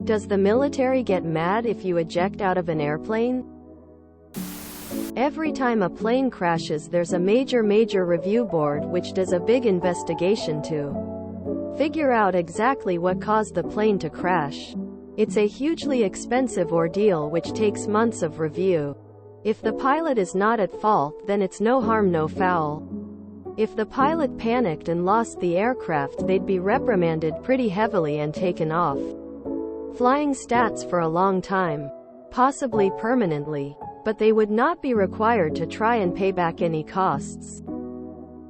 Does the military get mad if you eject out of an airplane? Every time a plane crashes, there's a major review board which does a big investigation to figure out exactly what caused the plane to crash. It's a hugely expensive ordeal which takes months of review. If the pilot is not at fault, then it's no harm no foul. If the pilot panicked and lost the aircraft, they'd be reprimanded pretty heavily and taken off flying stats for a long time, possibly permanently, but they would not be required to try and pay back any costs.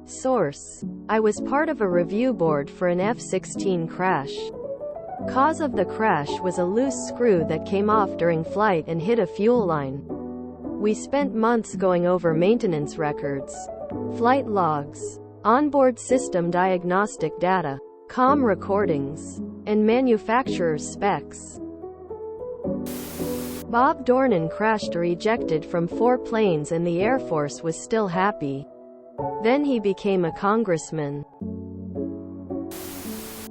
Source: I was part of a review board for an F-16 crash. Cause of the crash was a loose screw that came off during flight and hit a fuel line. We spent months going over maintenance records, flight logs, onboard system diagnostic data, comm recordings, and manufacturer's specs. Bob Dornan crashed or ejected from 4 planes and the Air Force was still happy. Then he became a congressman.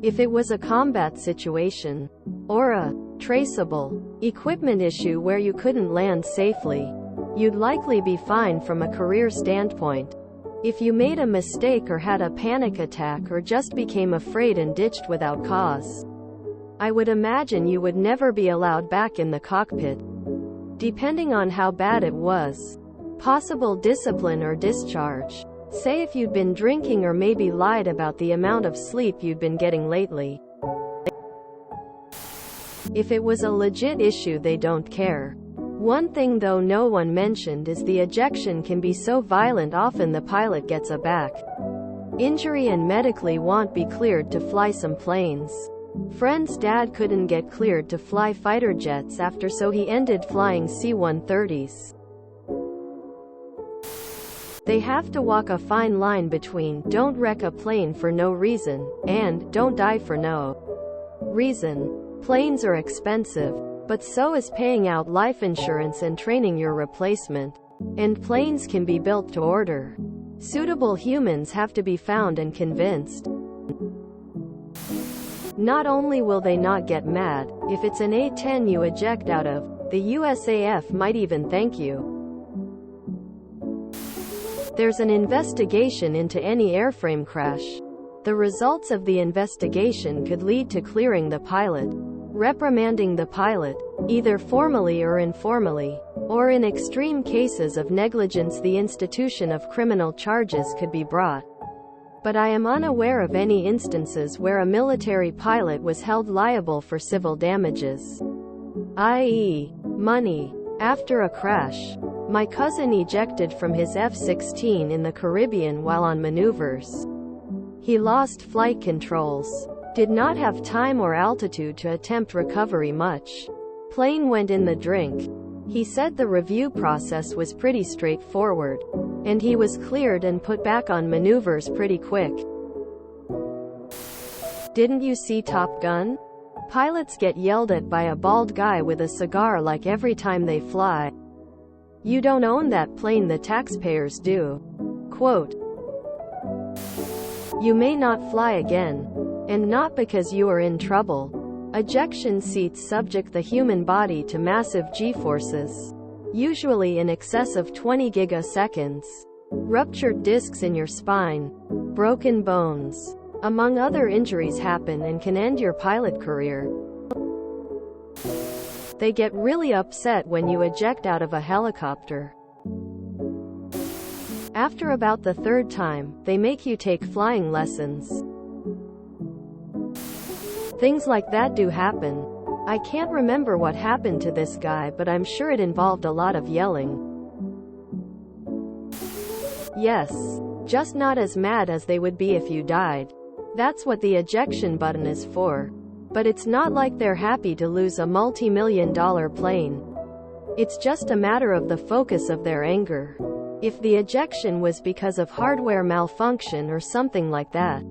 If it was a combat situation, or a traceable equipment issue where you couldn't land safely, you'd likely be fine from a career standpoint. If you made a mistake or had a panic attack or just became afraid and ditched without cause, I would imagine you would never be allowed back in the cockpit. Depending on how bad it was, possible discipline or discharge. Say if you'd been drinking or maybe lied about the amount of sleep you'd been getting lately. If it was a legit issue, they don't care. One thing though no one mentioned is the ejection can be so violent often the pilot gets a back injury and medically won't be cleared to fly some planes. Friend's dad couldn't get cleared to fly fighter jets after, so he ended flying C-130s. They have to walk a fine line between don't wreck a plane for no reason and don't die for no reason. Planes are expensive, but so is paying out life insurance and training your replacement. And planes can be built to order. Suitable humans have to be found and convinced. Not only will they not get mad, if it's an A-10 you eject out of, the USAF might even thank you. There's an investigation into any airframe crash. The results of the investigation could lead to clearing the pilot, reprimanding the pilot, either formally or informally, or in extreme cases of negligence the institution of criminal charges could be brought. But I am unaware of any instances where a military pilot was held liable for civil damages, i.e., money, after a crash. My cousin ejected from his F-16 in the Caribbean while on maneuvers. He lost flight controls, did not have time or altitude to attempt recovery much. Plane went in the drink. He said the review process was pretty straightforward, and he was cleared and put back on maneuvers pretty quick. Didn't you see Top Gun? Pilots get yelled at by a bald guy with a cigar like every time they fly. You don't own that plane, the taxpayers do. Quote, you may not fly again. And not because you are in trouble. Ejection seats subject the human body to massive G-forces, usually in excess of 20 gigaseconds. Ruptured discs in your spine, broken bones, among other injuries happen and can end your pilot career. They get really upset when you eject out of a helicopter. After about the 3rd time, they make you take flying lessons. Things like that do happen. I can't remember what happened to this guy, but I'm sure it involved a lot of yelling. Yes, just not as mad as they would be if you died. That's what the ejection button is for. But it's not like they're happy to lose a multi-million-dollar plane. It's just a matter of the focus of their anger. If the ejection was because of hardware malfunction or something like that,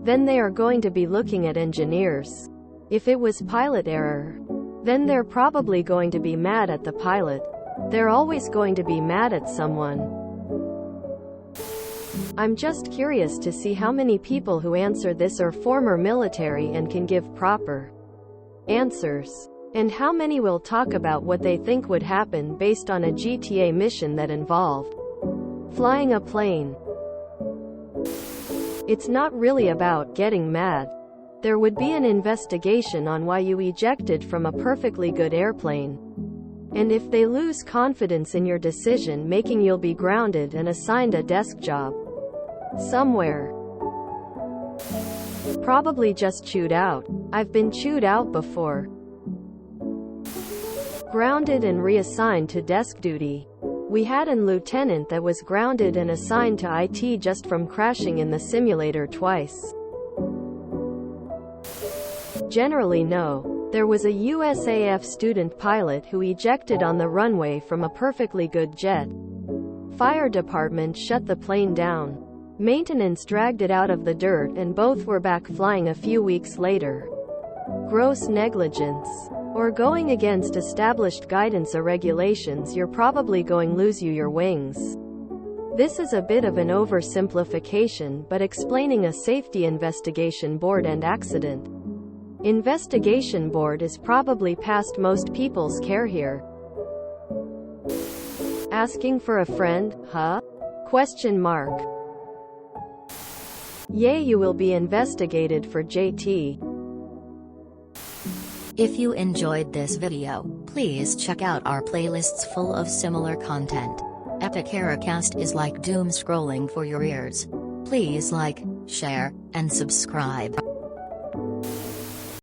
then they are going to be looking at engineers. If it was pilot error, then they're probably going to be mad at the pilot. They're always going to be mad at someone. I'm just curious to see how many people who answer this are former military and can give proper Answers. And how many will talk about what they think would happen based on a GTA mission that involved flying a plane? It's not really about getting mad. There would be an investigation on why you ejected from a perfectly good airplane. And if they lose confidence in your decision making, you'll be grounded and assigned a desk job somewhere. Probably just chewed out. I've been chewed out before. Grounded and reassigned to desk duty. We had an lieutenant that was grounded and assigned to IT just from crashing in the simulator twice. Generally no. There was a USAF student pilot who ejected on the runway from a perfectly good jet. Fire department shut the plane down. Maintenance dragged it out of the dirt and both were back flying a few weeks later. Gross negligence. Or going against established guidance or regulations, you're probably going lose you your wings. This is a bit of an oversimplification, but explaining a safety investigation board and accident. Investigation board is probably past most people's care here. Asking for a friend, huh? Question mark. Yay, you will be investigated for JT. If you enjoyed this video, please check out our playlists full of similar content. Epic Eracast is like doom scrolling for your ears. Please like, share, and subscribe.